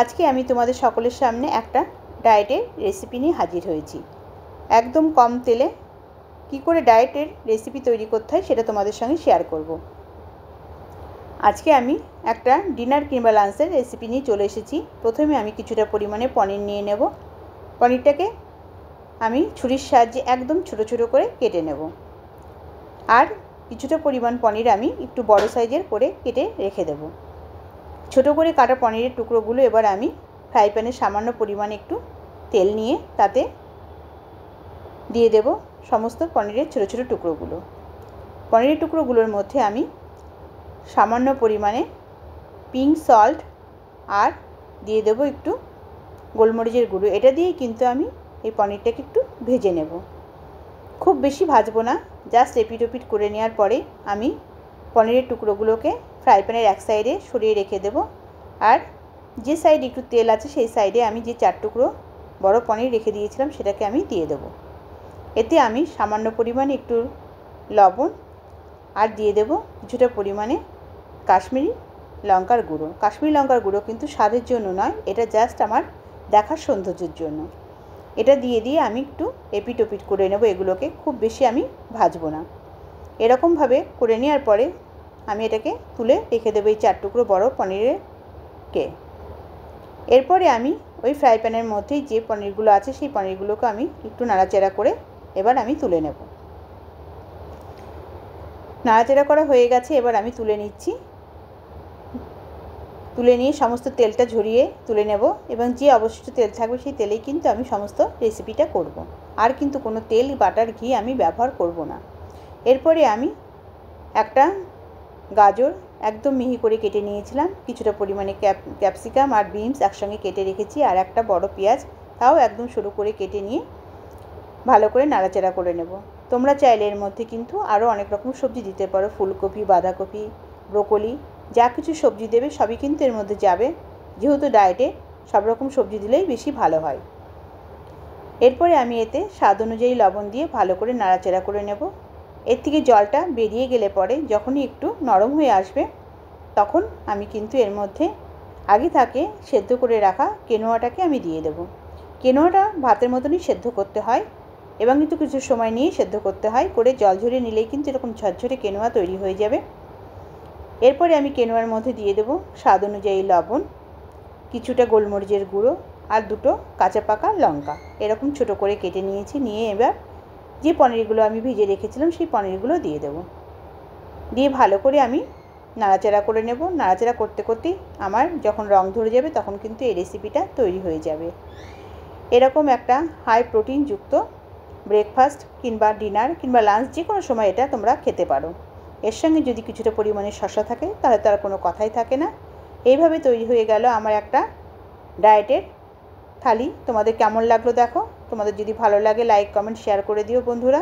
আজকে আমি তোমাদের সকলের সামনে একটা ডায়েটের রেসিপি নিয়ে হাজির হয়েছি। একদম কম তেলে কি করে ডায়েটের রেসিপি তৈরি করতে হয় সেটা তোমাদের সঙ্গে শেয়ার করব। আজকে আমি একটা ডিনার কিংবা লাঞ্চের রেসিপি নিয়ে চলে এসেছি। প্রথমে আমি কিছুটা পরিমাণে পনির নিয়ে নেব। পনিরটাকে আমি ছুরির সাহায্যে একদম ছোট ছোট করে কেটে নেব। আর কিছুটা পরিমাণ পনির আমি একটু বড় সাইজের করে কেটে রেখে দেব। ছোট করে কাটা পনিরের টুকরোগুলো এবার আমি ফ্রাই প্যানে সামান্য পরিমাণে একটু তেল নিয়ে তাতে দিয়ে দেব সমস্ত পনিরের ছোট ছোট টুকরোগুলো। পনিরের টুকরোগুলোর মধ্যে আমি সামান্য পরিমাণে পিঙ্ক সল্ট আর দিয়ে দেব একটু গোলমরিচের গুঁড়ো। এটা দিয়েই কিন্তু আমি এই পনিরটাকে একটু ভেজে নেব। খুব বেশি ভাজবো না, জাস্ট এপিট ওপিট করে নেওয়ার পরে আমি পনিরের টুকরোগুলোকে ফ্রাই প্যানের এক সাইডে সরিয়ে রেখে দেব। আর যে সাইডে একটু তেল আছে সেই সাইডে আমি যে 4 টুকরো বড় পনির রেখে দিয়েছিলাম সেটাকে আমি দিয়ে দেব। এতে আমি সামান্য পরিমাণে একটু লবণ আর দিয়ে দেব কিছুটা পরিমাণে কাশ্মীরি লঙ্কার গুঁড়ো। কাশ্মীরি লঙ্কার গুঁড়ো কিন্তু স্বাদের জন্য নয়, এটা জাস্ট আমার দেখার সৌন্দর্যের জন্য। এটা দিয়ে আমি একটু এপিট ওপিট করে নেব। এগুলোকে খুব বেশি আমি ভাজবো না। এরকমভাবে করে নেওয়ার পরে আমি এটাকে তুলে রেখে দেবো এই 4 টুকরো বড় পনিরকে। এরপরে আমি ওই ফ্রাই প্যানের মধ্যেই যে পনিরগুলো আছে সেই পনিরগুলোকে আমি একটু নাড়াচাড়া করে এবার আমি তুলে নেব। নাড়াচাড়া করা হয়ে গেছে, এবার আমি তুলে নিচ্ছি। তুলে নিয়ে সমস্ত তেলটা ঝরিয়ে তুলে নেব এবং যে অবশিষ্ট তেল থাকবে সেই তেলেই কিন্তু আমি সমস্ত রেসিপিটা করব। আর কিন্তু কোনো তেল, বাটার, ঘি আমি ব্যবহার করব না। এরপরে আমি একটা গাজর একদম মিহি করে কেটে নিয়েছিলাম, কিছুটা পরিমাণে ক্যাপসিকাম আর বিনস একসঙ্গে কেটে রেখেছি, আর একটা বড় পেঁয়াজ তাও একদম সরু করে কেটে নিয়ে ভালো করে নাড়াচাড়া করে নেব। তোমরা চাইলে এর মধ্যে কিন্তু আরও অনেক রকম সবজি দিতে পারো, ফুলকপি, বাঁধাকপি, ব্রোকলি, যা কিছু সবজি দেবে সবই কিন্তু এর মধ্যে যাবে। যেহেতু ডায়েটে সব রকম সবজি দিলেই বেশি ভালো হয়। এরপরে আমি এতে স্বাদ অনুযায়ী লবণ দিয়ে ভালো করে নাড়াচাড়া করে নেব। এর থেকে জলটা বেরিয়ে গেলে পরে যখনই একটু নরম হয়ে আসবে তখন আমি কিন্তু এর মধ্যে আগে থেকে সেদ্ধ করে রাখা কেনোয়াটাকে আমি দিয়ে দেব। কেনোয়াটা ভাতের মতনই সেদ্ধ করতে হয় এবং কিন্তু কিছু সময় নিয়ে সেদ্ধ করতে হয়। করে জল ঝরিয়ে নিলেই কিন্তু এরকম ঝরঝরে কেনোয়া তৈরি হয়ে যাবে। এরপরে আমি কেনোয়ার মধ্যে দিয়ে দেব স্বাদ অনুযায়ী লবণ, কিছুটা গোলমরিচের গুঁড়ো আর দুটো কাঁচা পাকা লঙ্কা এরকম ছোট করে কেটে নিয়েছি। নিয়ে এবার যে পনিরগুলো আমি ভিজে রেখেছিলাম সেই পনিরগুলো দিয়ে দেব। দিয়ে ভালো করে আমি নাড়াচাড়া করে নেব। নাড়াচাড়া করতে করতেই আমার যখন রং ধরে যাবে তখন কিন্তু এই রেসিপিটা তৈরি হয়ে যাবে। এরকম একটা হাই প্রোটিনযুক্ত ব্রেকফাস্ট কিংবা ডিনার কিংবা লাঞ্চ যে কোনো সময় এটা তোমরা খেতে পারো। এর সঙ্গে যদি কিছুটা পরিমাণে শসা থাকে তাহলে তার কোনো কথাই থাকে না। এইভাবে তৈরি হয়ে গেল আমার একটা ডায়েটের থালি। তোমাদের কেমন লাগলো দেখো। তোমাদের যদি ভালো লাগে লাইক, কমেন্ট, শেয়ার করে দিও বন্ধুরা।